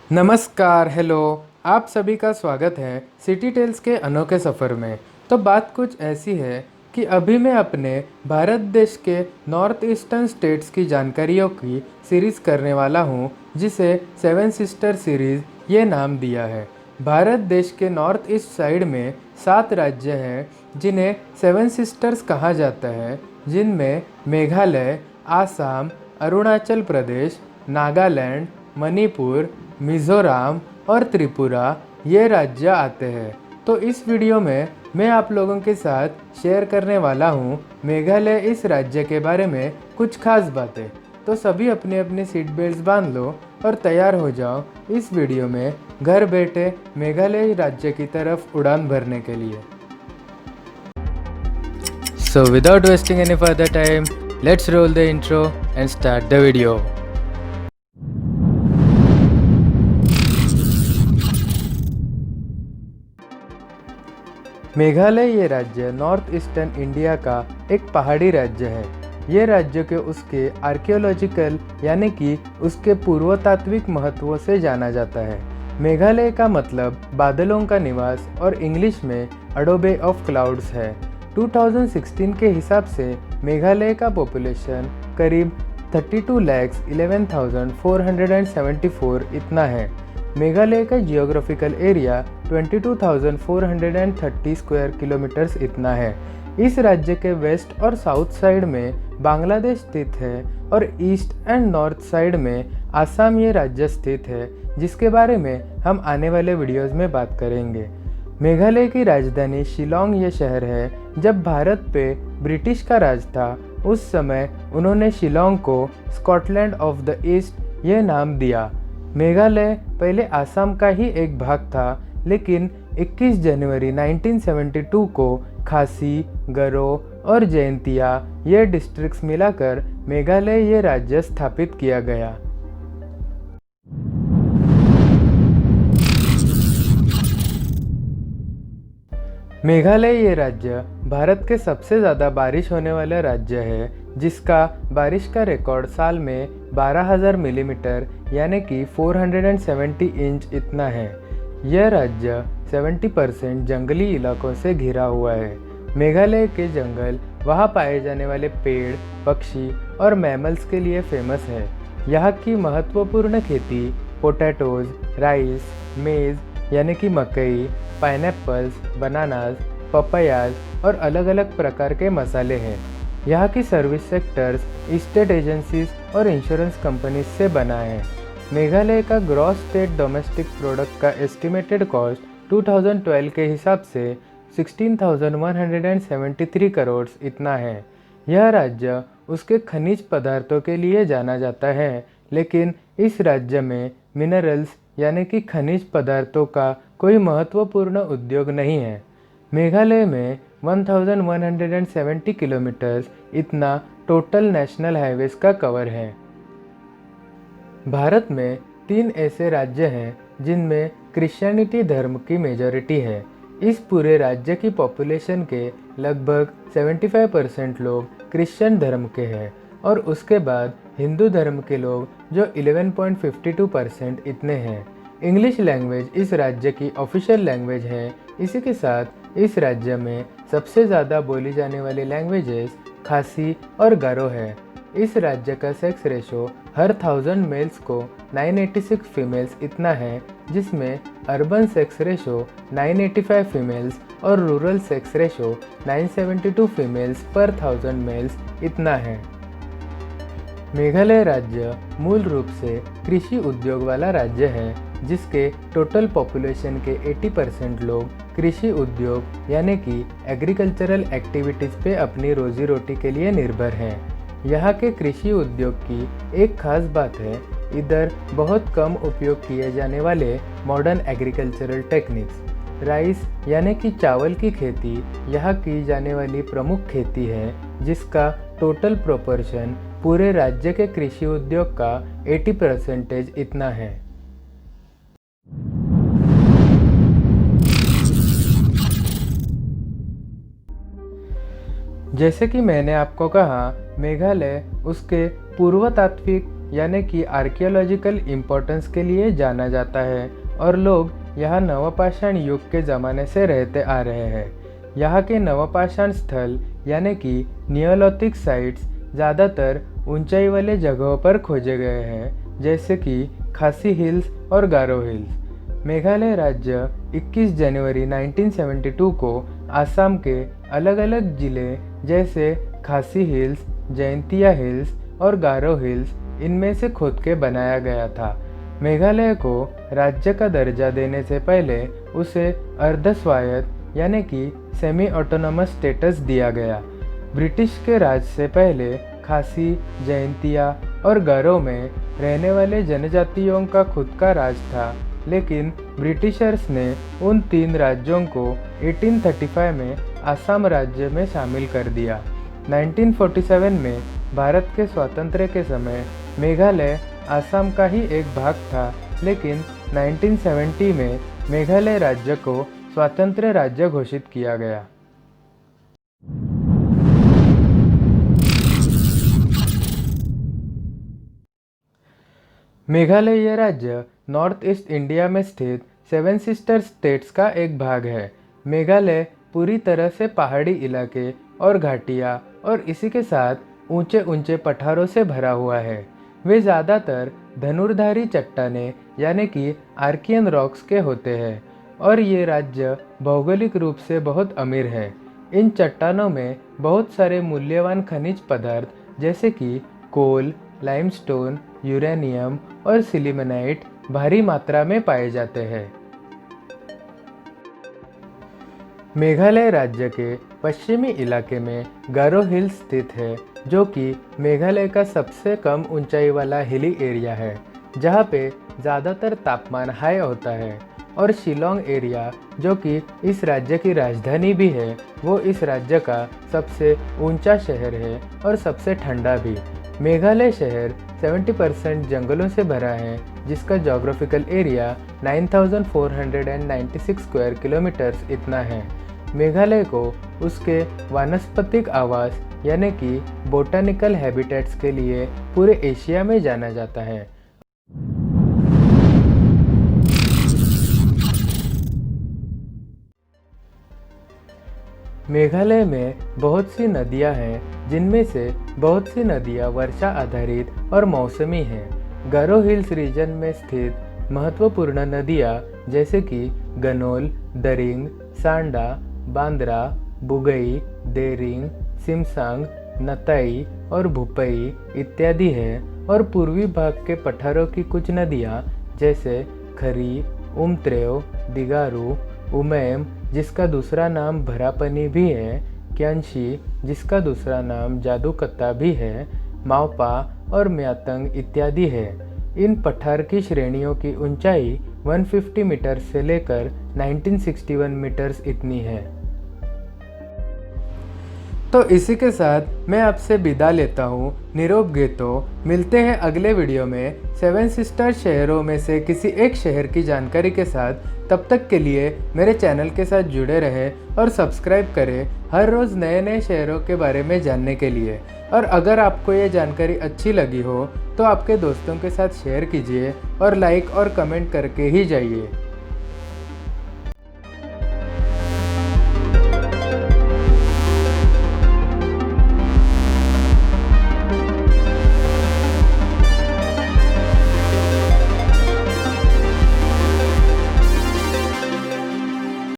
नमस्कार, हेलो। आप सभी का स्वागत है सिटी टेल्स के अनोखे सफ़र में। तो बात कुछ ऐसी है कि अभी मैं अपने भारत देश के नॉर्थ ईस्टर्न स्टेट्स की जानकारियों की सीरीज़ करने वाला हूँ, जिसे सेवन सिस्टर सीरीज़ ये नाम दिया है। भारत देश के नॉर्थ ईस्ट साइड में 7 राज्य हैं जिन्हें सेवन सिस्टर्स कहा जाता है, जिनमें मेघालय, आसाम, अरुणाचल प्रदेश, नागालैंड, मणिपुर, मिज़ोरम और त्रिपुरा ये राज्य आते हैं। तो इस वीडियो में मैं आप लोगों के साथ शेयर करने वाला हूँ मेघालय इस राज्य के बारे में कुछ खास बातें। तो सभी अपनी अपनी सीट बेल्ट बांध लो और तैयार हो जाओ इस वीडियो में घर बैठे मेघालय राज्य की तरफ उड़ान भरने के लिए। So without wasting any further time, let's roll the intro and start the video. Meghalaya ये राज्य नॉर्थ ईस्टर्न इंडिया का एक पहाड़ी राज्य है। ये राज्य के उसके आर्कियोलॉजिकल यानी कि उसके पुरातात्विक महत्व से जाना जाता है। मेघालय का मतलब बादलों का निवास और इंग्लिश में अडोबे ऑफ क्लाउड्स है। 2016 के हिसाब से मेघालय का पॉपुलेशन करीब 32,11,474 इतना है। मेघालय का जियोग्राफिकल एरिया 22,430 स्क्वायर किलोमीटर्स इतना है। इस राज्य के वेस्ट और साउथ साइड में बांग्लादेश स्थित है और ईस्ट एंड नॉर्थ साइड में आसाम ये राज्य स्थित है, जिसके बारे में हम आने वाले वीडियोस में बात करेंगे। मेघालय की राजधानी शिलोंग ये शहर है। जब भारत पे ब्रिटिश का राज था, उस समय उन्होंने शिलोंग को स्कॉटलैंड ऑफ द ईस्ट ये नाम दिया। मेघालय पहले आसाम का ही एक भाग था, लेकिन 21 जनवरी 1972 को खासी, गरो और जयंतिया ये डिस्ट्रिक्ट्स मिलाकर मेघालय ये राज्य स्थापित किया गया। मेघालय ये राज्य भारत के सबसे ज़्यादा बारिश होने वाला राज्य है, जिसका बारिश का रिकॉर्ड साल में 12,000 मिलीमीटर यानी कि 470 इंच इतना है। यह राज्य 70% जंगली इलाकों से घिरा हुआ है। मेघालय के जंगल वहाँ पाए जाने वाले पेड़, पक्षी और मैमल्स के लिए फेमस है। यहाँ की महत्वपूर्ण खेती पोटैटोज, राइस, मेज़ यानी कि मकई, पाइनएप्पल्स, बनानास, पपायाज और अलग अलग प्रकार के मसाले हैं। यहाँ की सर्विस सेक्टर्स स्टेट एजेंसीज और इंश्योरेंस कंपनीज से बना है। मेघालय का ग्रॉस स्टेट डोमेस्टिक प्रोडक्ट का एस्टिमेटेड कॉस्ट 2012 के हिसाब से 16,173 करोड़ इतना है। यह राज्य उसके खनिज पदार्थों के लिए जाना जाता है, लेकिन इस राज्य में मिनरल्स यानी कि खनिज पदार्थों का कोई महत्वपूर्ण उद्योग नहीं है। मेघालय में 1170 किलोमीटर्स इतना टोटल नेशनल हाईवेज का कवर है। भारत में 3 ऐसे राज्य हैं जिनमें क्रिश्चियनिटी धर्म की मेजॉरिटी है। इस पूरे राज्य की पॉपुलेशन के लगभग 75% लोग क्रिश्चियन धर्म के हैं और उसके बाद हिंदू धर्म के लोग जो 11.52% इतने हैं। इंग्लिश लैंग्वेज इस राज्य की ऑफिशियल लैंग्वेज है। इसी के साथ इस राज्य में सबसे ज़्यादा बोली जाने वाली लैंग्वेजेस खासी और गारो है। इस राज्य का सेक्स रेशो हर 1000 मेल्स को 986 फीमेल्स इतना है, जिसमें अर्बन सेक्स रेशो 985 फीमेल्स और रूरल सेक्स रेशो 972 फीमेल्स पर 1000 मेल्स इतना है। मेघालय राज्य मूल रूप से कृषि उद्योग वाला राज्य है, जिसके टोटल पॉपुलेशन के 80% लोग कृषि उद्योग यानी कि एग्रीकल्चरल एक्टिविटीज़ पे अपनी रोजी रोटी के लिए निर्भर हैं। यहाँ के कृषि उद्योग की एक खास बात है, इधर बहुत कम उपयोग किए जाने वाले मॉडर्न एग्रीकल्चरल टेक्निक्स। राइस यानी कि चावल की खेती यहाँ की जाने वाली प्रमुख खेती है, जिसका टोटल प्रोपोर्शन पूरे राज्य के कृषि उद्योग का 80% इतना है। जैसे कि मैंने आपको कहा, मेघालय उसके पूर्वतात्विक यानी कि आर्कियोलॉजिकल इम्पोर्टेंस के लिए जाना जाता है और लोग यहाँ नवपाषाण युग के ज़माने से रहते आ रहे हैं। यहाँ के नवपाषाण स्थल यानी कि नियोलिथिक साइट्स ज़्यादातर ऊंचाई वाले जगहों पर खोजे गए हैं, जैसे कि खासी हिल्स और गारो हिल्स। मेघालय राज्य 21 जनवरी 1972 को आसाम के अलग अलग ज़िले जैसे खासी हिल्स, जयंतिया हिल्स और गारो हिल्स इनमें से खोद के बनाया गया था। मेघालय को राज्य का दर्जा देने से पहले उसे अर्ध स्वायत्त यानी कि सेमी ऑटोनोमस स्टेटस दिया गया। ब्रिटिश के राज से पहले खासी, जयंतिया और गारो में रहने वाले जनजातियों का खुद का राज था, लेकिन ब्रिटिशर्स ने उन 3 राज्यों को 1835 में असम राज्य में शामिल कर दिया। 1947 में भारत के स्वातंत्र्य के समय मेघालय असम का ही एक भाग था, लेकिन 1970 में मेघालय राज्य को स्वतंत्र राज्य घोषित किया गया। मेघालय यह राज्य नॉर्थ ईस्ट इंडिया में स्थित 7 सिस्टर स्टेट्स का एक भाग है। मेघालय पूरी तरह से पहाड़ी इलाके और घाटियाँ और इसी के साथ ऊंचे ऊंचे पठारों से भरा हुआ है। वे ज़्यादातर धनुर्धारी चट्टानें यानी कि आर्कियन रॉक्स के होते हैं और ये राज्य भौगोलिक रूप से बहुत अमीर है। इन चट्टानों में बहुत सारे मूल्यवान खनिज पदार्थ जैसे कि कोल, लाइमस्टोन, यूरेनियम और सिलिमेनाइट भारी मात्रा में पाए जाते हैं। मेघालय राज्य के पश्चिमी इलाके में गारो हिल्स स्थित है, जो कि मेघालय का सबसे कम ऊंचाई वाला हिली एरिया है, जहाँ पे ज़्यादातर तापमान हाई होता है। और शिलोंग एरिया, जो कि इस राज्य की राजधानी भी है, वो इस राज्य का सबसे ऊंचा शहर है और सबसे ठंडा भी। मेघालय शहर 70% जंगलों से भरा है, जिसका ज्योग्राफिकल एरिया 9496 स्क्वायर किलोमीटर्स इतना है। मेघालय को उसके वानस्पतिक आवास यानी कि बोटानिकल हैबिटेट्स के लिए पूरे एशिया में जाना जाता है। मेघालय में बहुत सी नदियां हैं, जिनमें से बहुत सी नदियां वर्षा आधारित और मौसमी हैं। गारो हिल्स रीजन में स्थित महत्वपूर्ण नदियां जैसे कि गनोल, दरिंग, सांडा, बांद्रा, बुगई, देरिंग, सिमसांग, नताई और भुपई इत्यादि हैं। और पूर्वी भाग के पठारों की कुछ नदियां जैसे खरी, उमत्रेव, दिगारू, उमैम जिसका दूसरा नाम भरापनी भी है, क्यांशी जिसका दूसरा नाम जादूकत्ता भी है, माओपा और म्यातंग इत्यादि है। इन पठार की श्रेणियों की ऊंचाई 150 मीटर से लेकर 1961 मीटर्स इतनी है। तो इसी के साथ मैं आपसे विदा लेता हूँ। निरोप गेतो। मिलते हैं अगले वीडियो में 7 सिस्टर शहरों में से किसी एक शहर की जानकारी के साथ। तब तक के लिए मेरे चैनल के साथ जुड़े रहें और सब्सक्राइब करें हर रोज़ नए नए शहरों के बारे में जानने के लिए। और अगर आपको ये जानकारी अच्छी लगी हो तो आपके दोस्तों के साथ शेयर कीजिए और लाइक और कमेंट करके ही जाइए।